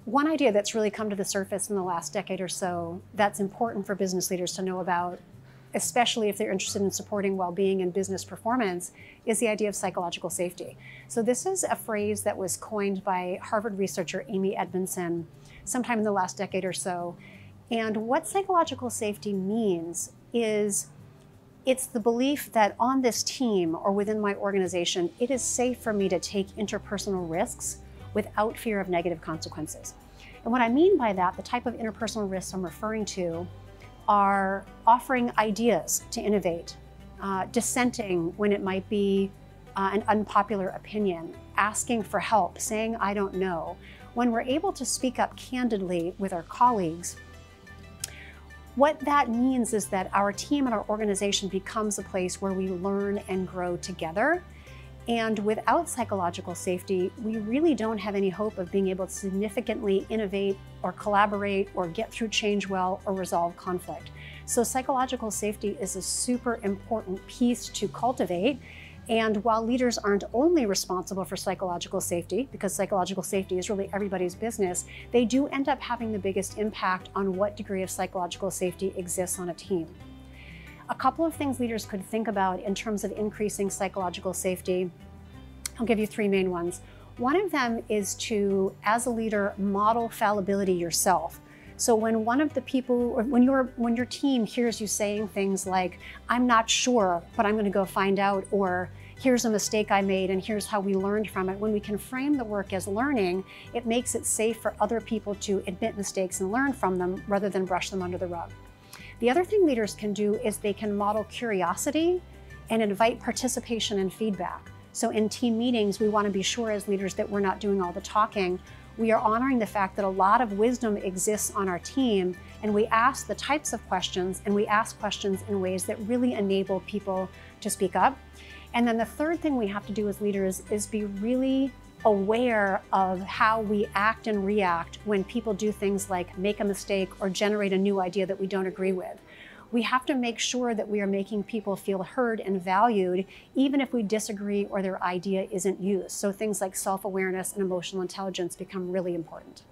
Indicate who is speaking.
Speaker 1: One idea that's really come to the surface in the last decade or so that's important for business leaders to know about, especially if they're interested in supporting well-being and business performance, is the idea of psychological safety. So this is a phrase that was coined by Harvard researcher Amy Edmondson sometime in the last decade or so. And what psychological safety means is it's the belief that on this team or within my organization, it is safe for me to take interpersonal risks without fear of negative consequences. And what I mean by that, the type of interpersonal risks I'm referring to are offering ideas to innovate, dissenting when it might be an unpopular opinion, asking for help, saying I don't know. When we're able to speak up candidly with our colleagues, what that means is that our team and our organization becomes a place where we learn and grow together. And without psychological safety, we really don't have any hope of being able to significantly innovate or collaborate or get through change well or resolve conflict. So psychological safety is a super important piece to cultivate. And while leaders aren't only responsible for psychological safety, because psychological safety is really everybody's business, they do end up having the biggest impact on what degree of psychological safety exists on a team. A couple of things leaders could think about in terms of increasing psychological safety. I'll give you three main ones. One of them is to, as a leader, model fallibility yourself. So when one of the people, or when your team hears you saying things like, I'm not sure, but I'm going to go find out, or here's a mistake I made and here's how we learned from it, when we can frame the work as learning, it makes it safe for other people to admit mistakes and learn from them rather than brush them under the rug. The other thing leaders can do is they can model curiosity and invite participation and feedback. So in team meetings, we want to be sure as leaders that we're not doing all the talking. We are honoring the fact that a lot of wisdom exists on our team, and we ask the types of questions, and we ask questions in ways that really enable people to speak up. And then the third thing we have to do as leaders is be really aware of how we act and react when people do things like make a mistake or generate a new idea that we don't agree with. We have to make sure that we are making people feel heard and valued, even if we disagree or their idea isn't used. So things like self-awareness and emotional intelligence become really important.